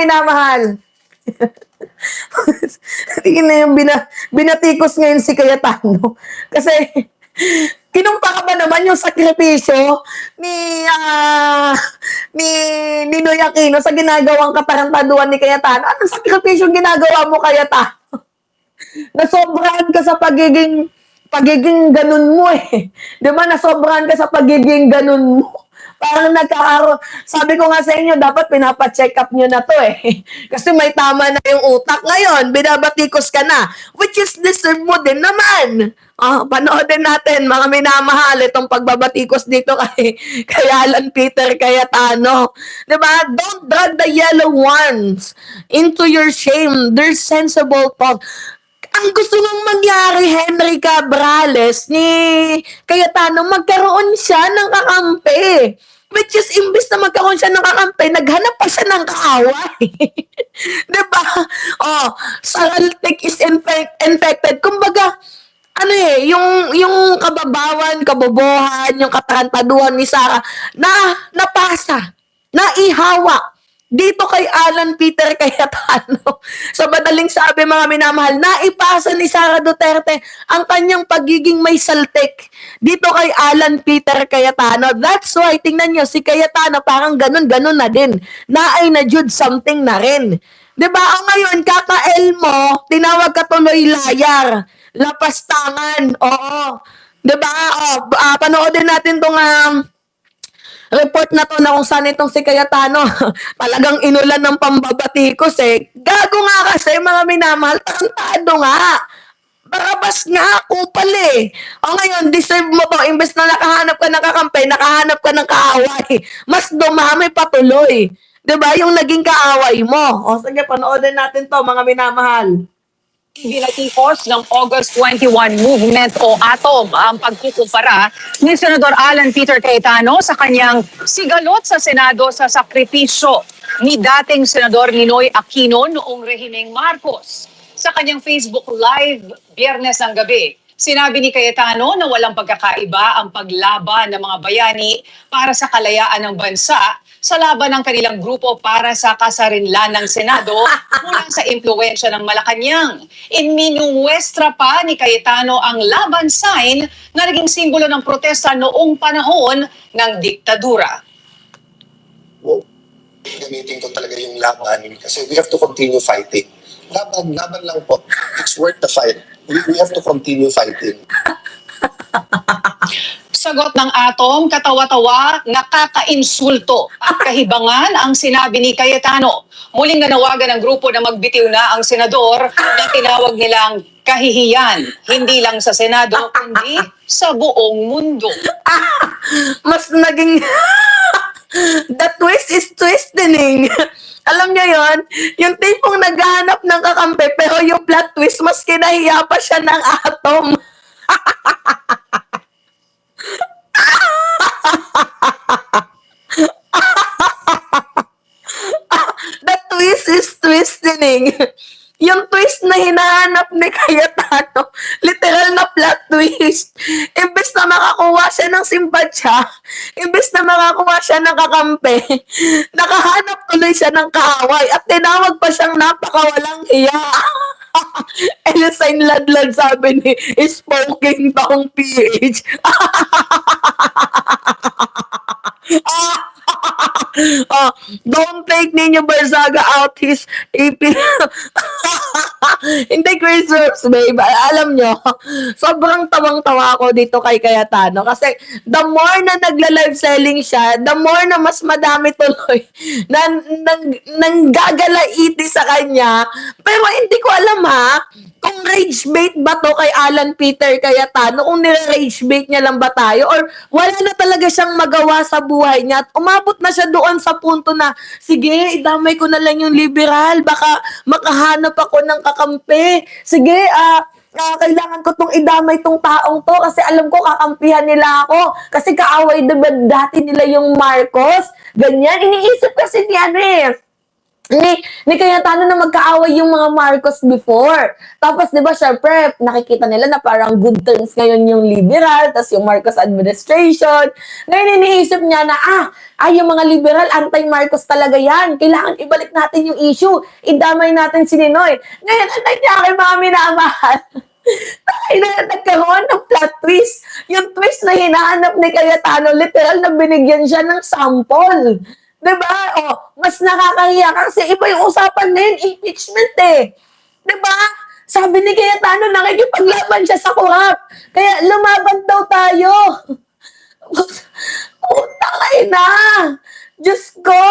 minamahal. Tingin na yung binatikos ngayon si Cayetano. Kasi, kinumpa ka ba naman yung sakripisyo ni Ninoy Aquino sa ginagawang katarantaduhan ni Cayetano? Anong sakripisyo ginagawa mo, Cayetano? Nasobrahan ka sa pagiging ganun mo eh. Di ba? Nasobrahan ka sa pagiging ganun mo. Parang nagkakaroon. Sabi ko nga sa inyo, dapat pinapacheck up nyo na to eh. Kasi may tama na yung utak. Ngayon, binabatikos ka na. Which is deserve mo din naman. Panoodin natin, mga minamahal, itong pagbabatikos dito kay Alan Peter Cayetano. Diba? Don't drag the yellow ones into your shame. They're sensible talk. Ang gusto nang mangyari, Henry Cabrales, ni Cayetano, magkaroon siya ng kakampi. Which is, imbis na magkaroon siya ng kakampi, naghanap pa siya ng kaaway. Diba? Saraltic is infected. Kumbaga, yung kababawan, kabobohan, yung katarantaduhan ni Sara, napasa, naihawa dito kay Alan Peter Cayetano. Sa madaling sabi, mga minamahal, naipasa ni Sara Duterte ang kanyang pagiging may saltik dito kay Alan Peter Cayetano. That's why, tingnan nyo, si Cayetano parang ganun na din. Naay na Jude something na rin. Diba? Ang ngayon, kaka-L mo, tinawag ka tuloy layar. Lapastangan. Oo. Diba? Panoodin natin itong report na to na kung saan itong si Cayetano talagang inulan ng pambabatikos eh. Gago nga kasi, mga minamahal, tarantado nga. Barabas nga, kupal eh. Ngayon, deserve mo to. Imbes na nakahanap ka ng kakampi, nakahanap ka ng kaaway. Mas dumami patuloy. Diba? Yung naging kaaway mo. Sige, panoodin natin to, mga minamahal. Binatikos ng August 21 movement o ATOM ang pagkukumpara ni Senador Alan Peter Cayetano sa kanyang sigalot sa Senado sa sakripisyo ni dating Senador Ninoy Aquino noong rehimeng Marcos. Sa kanyang Facebook Live Biyernes ng gabi, sinabi ni Cayetano na walang pagkakaiba ang paglaban ng mga bayani para sa kalayaan ng bansa sa laban ng kanilang grupo para sa kasarinlan ng Senado mula sa impluwensya ng Malacanang. Iminuwestra pa ni Cayetano ang laban sign na naging simbolo ng protesta noong panahon ng diktadura. Gamitin ko talaga yung laban kasi we have to continue fighting. Laban lang po. It's worth the fight. We have to continue fighting. Sagot ng ATOM, katawa-tawa, nakaka-insulto at kahibangan ang sinabi ni Cayetano. Muling nanawagan ng grupo na magbitiw na ang senador na tinawag nilang kahihiyan, hindi lang sa Senado, kundi sa buong mundo. Mas naging... The twist is twistening. Alam niyo yon, yung tipong naghahanap ng kakampi pero yung plot twist, mas kinahiya pa siya ng ATOM. The twist is twistening. Yung twist na hinahanap ni Cayetano, literal na plot twist. Imbes na makakuha siya ng simpatsya, imbes na makakuha siya ng kakampi, nakahanap tuloy siya ng kaaway at tinawag pa siyang napakawalang hiya. Elisain Ladlad, sabi ni Spoking Taong PH. Don't take Nino Barzaga out his AP. Hindi, Chris Rose, babe. Alam nyo, sobrang tawang-tawa ako dito kay Cayetano. Kasi the more na nagla-live selling siya, the more na mas madami tuloy na nanggagalaiti sa kanya. Pero hindi ko alam kung rage bait ba to kay Alan Peter Cayetano, kung nire-rage bait niya lang ba tayo, or wala na talaga siyang magawa sa buhay niya at umabot na siya doon sa punto na, sige, idamay ko na lang yung liberal, baka makahanap ako ng kakampi. Sige, kailangan ko tong idamay tong taong to kasi alam ko kakampihan nila ako. Kasi kaaway diba dati nila yung Marcos? Ganyan, iniisip kasi niya Ni Cayetano na magkaaway yung mga Marcos before. Tapos, di ba, syempre, nakikita nila na parang good terms ngayon yung liberal, tapos yung Marcos administration. Ngayon, iniisip niya na, yung mga liberal, anti-Marcos talaga yan. Kailangan ibalik natin yung issue. Idamay natin si Ninoy. Ngayon, ang nangyari, mga minamahal. Ay, nagkaroon ng plot twist. Yung twist na hinahanap ni Cayetano, literal na binigyan siya ng sample. Diba? Mas nakakahiya kasi iba yung usapan ngayon, impeachment eh. Diba? Sabi ni Cayetano, nakikipaglaban siya sa kurap. Kaya lumaban daw tayo. Tangay na! Diyos ko!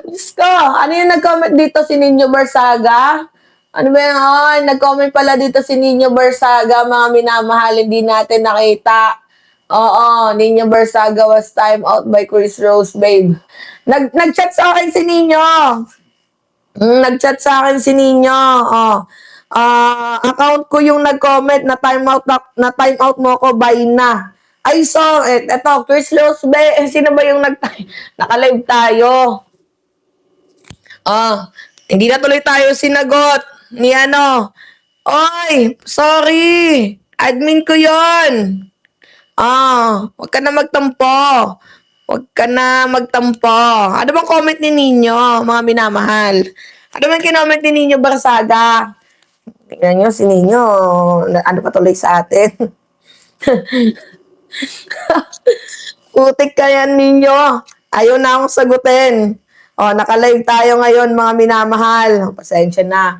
Diyos ko! Ano yung nag-comment dito si Nino Barsaga? Ano ba yun? Nag-comment pala dito si Nino Barsaga, mga minamahal, hindi natin nakita. Oo, Nino Barsaga was time out by Chris Rose, babe. Nag-chat sa akin si Nino. Nag-chat sa akin si Nino. Account ko yung nag-comment na time out mo ko, bye na. Ay, so, eto, Chris Rose, sino ba yung naka-live tayo? Hindi na tuloy tayo sinagot ni ano. Oy, sorry. Admin ko yon. Huwag ka na magtampo. Huwag ka na magtampo. Ano bang comment ni Ninyo, mga minamahal? Ano bang kinoment ni Ninyo Barsaga? Tingnan nyo, si Ninyo, ano pa tuloy sa atin? Putik ka yan, Ninyo. Ayaw na akong sagutin. Naka-live tayo ngayon, mga minamahal. Pasensya na.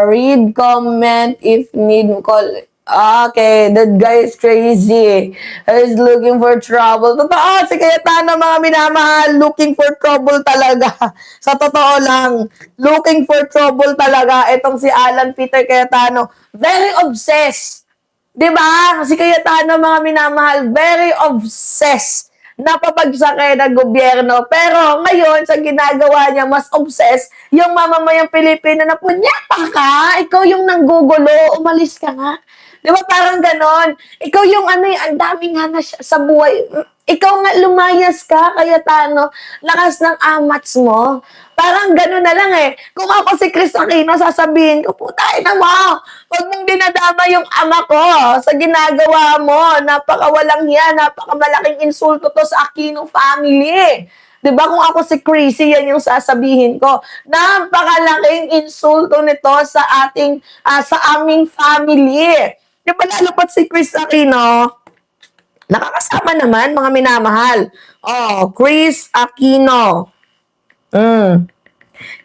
Read comment if need call. Okay, that guy is crazy. He's looking for trouble. Totoo, si Cayetano, mga minamahal, looking for trouble talaga. Sa totoo lang, looking for trouble talaga. Itong si Alan Peter Cayetano, very obsessed. Diba? Si Cayetano, mga minamahal, very obsessed. Napapagsakin ng gobyerno. Pero ngayon, sa ginagawa niya, mas obsessed yung mamamayang Pilipino na, punyata ka, ikaw yung nanggugulo, umalis ka nga. Di ba parang ganon? Ikaw yung ang daming nga na sa buhay. Ikaw nga lumayas ka, Cayetano, lakas ng amats mo. Parang gano'n na lang eh. Kung ako si Chris Aquino, sasabihin ko, putay na mo, huwag mong dinadama yung ama ko sa ginagawa mo. Napakawalang hiya, napakamalaking insulto to sa Aquino family. Diba kung ako si Chrissy, yan yung sasabihin ko. Napakalaking insulto nito sa aming family. Diba lalo pat si Chris Aquino, nakakasama naman, mga minamahal. Chris Aquino.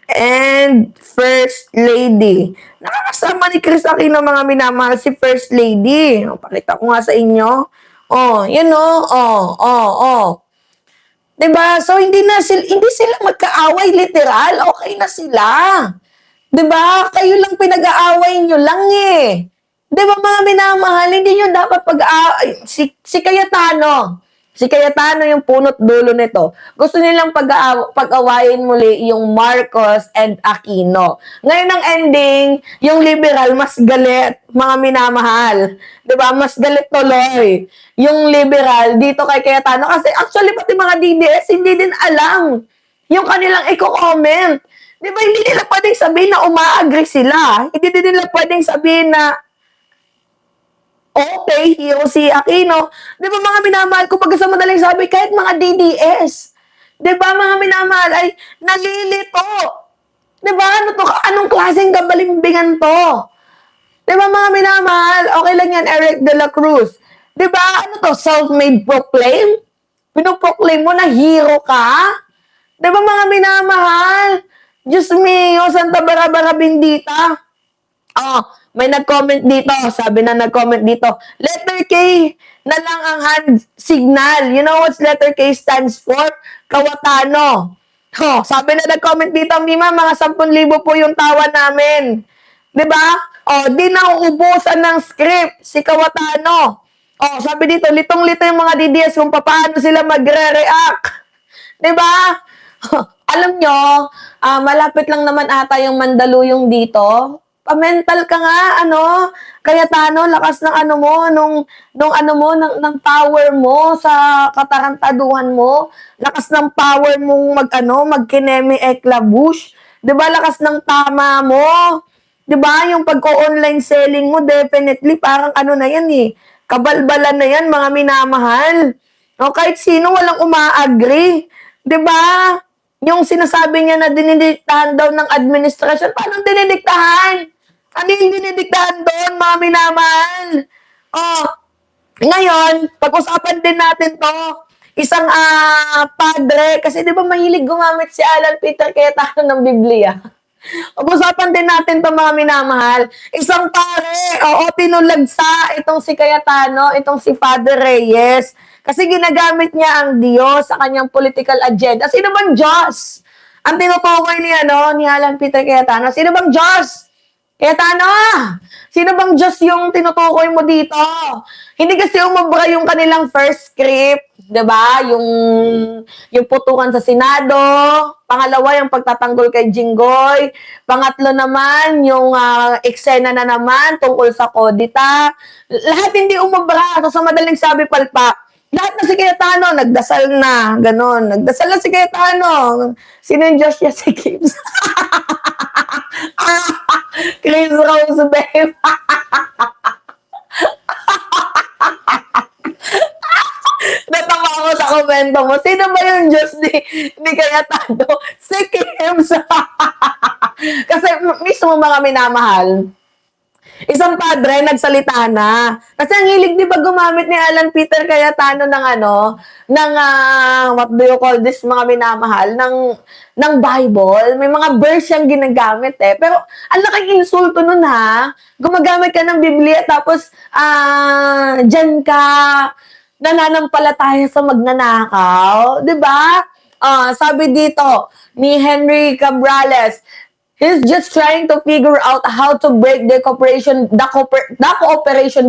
And First Lady. Nakakasama ni Chris Aquino, mga minamahal, si First Lady. Pakita ko nga sa inyo. Yun o. Diba? So, hindi sila magkaaway, literal. Okay na sila. Diba? Kayo lang pinag-aaway nyo lang eh. Diba, mga minamahal, hindi nyo dapat si Cayetano. Si Cayetano yung punot dulo nito. Gusto nilang pag-awayin muli yung Marcos and Aquino. Ngayon ang ending, yung liberal mas galit, mga minamahal. Diba? Mas galit tuloy yung liberal dito kay Cayetano. Kasi actually, pati mga DDS, hindi din alam yung kanilang i-comment. Diba? Hindi nila pwedeng sabihin na umaagree sila. Hindi din nila pwedeng sabihin na okay, hero si Aquino. Di ba mga minamahal, kung pagka sa madaling sabi, kahit mga DDS, di ba mga minamahal ay nalilito. Di ba? Anong klaseng kabalimbingan to? Di ba mga minamahal, okay lang yan, Eric De La Cruz. Di ba? Self-made proclaim? Pinoproclaim mo na hero ka? Di ba mga minamahal? Diyos mio, Santa Barabara Bendita. May nag-comment dito. Sabi na nag-comment dito, letter K na lang ang hand signal. You know what letter K stands for? Kawatano. Sabi na nag-comment dito, Mima, mga 10,000 po yung tawa namin. Diba? Di na uubusan ng script si Kawatano. Sabi dito, litong-lito yung mga DDS kung paano sila magre-react. Diba? Alam nyo, malapit lang naman ata yung Mandaluyong dito. Pa-mental ka nga, Cayetano, lakas ng ano mo, ng power mo sa katarantaduhan mo, lakas ng power mong magkineme eklabush, 'di ba? Lakas ng tama mo. 'Di ba? Yung pagko-online selling mo, definitely parang na yan eh. Kabalbalan na yan, mga minamahal. O kahit sino walang uma-agree. 'Di ba? Yung sinasabi niya na dinidiktahan daw ng administrasyon, paano dinidiktahan? Ano yung dinidiktahan doon, mga minamahal? Oh, ngayon, pag-usapan din natin to, isang padre, kasi di ba mahilig gumamit si Alan Peter Cayetano ng Biblia? Pag-usapan din natin to, mga minamahal. Isang pare, tinulagsa itong si Cayetano, itong si Father Reyes. Kasi ginagamit niya ang Diyos sa kanyang political agenda. Sino bang Diyos? Ang tinutukoy ni Alan Peter Cayetano. Sino bang Diyos? Cayetano, sino bang Diyos yung tinutukoy mo dito? Hindi kasi umubra yung kanilang first script, 'di ba? Yung putukan sa Senado, pangalawa yung pagtatanggol kay Jinggoy, pangatlo naman yung eksena na naman tungkol sa Kodita. Lahat hindi umubra. So, sa madaling sabi palpak, lahat na si Cayetano, nagdasal na, ganon. Nagdasal na si Cayetano. Sino yung Diyos niya? Si Gibbs. Chris Rose, babe. Natawa ako sa komento mo. Sino ba yung Diyos ni Cayetano? Si Gibbs. Kasi mismo mga minamahal, isang padre nagsalita na. Kasi ang hilig di ba gumamit ni Alan Peter Cayetano ng what do you call this, mga minamahal, ng Bible. May mga verse siyang ginagamit eh. Pero ang laking insulto nun ha. Gumagamit ka ng Biblia tapos dyan ka nananampalataya sa magnanakaw. Di ba? Sabi dito ni Henry Cabrales, he's just trying to figure out how to break the cooperation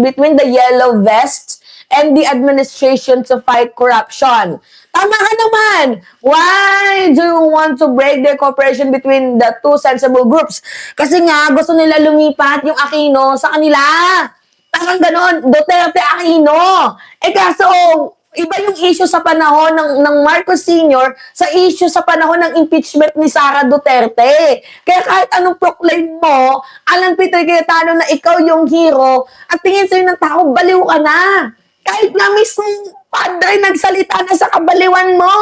between the yellow vests and the administration to fight corruption. Tama ka naman. Why do you want to break the cooperation between the two sensible groups? Kasi nga, gusto nila lumipat yung Aquino sa kanila. Parang ganon, Duterte Aquino. Kaso, iba yung issue sa panahon ng Marcos Sr. sa issue sa panahon ng impeachment ni Sara Duterte. Kaya kahit anong proclaim mo, Alan Peter Cayetano, na ikaw yung hero, at tingin sa'yo ng tao, baliw ka na. Kahit nga mismo padre nagsalita na sa kabaliwan mo.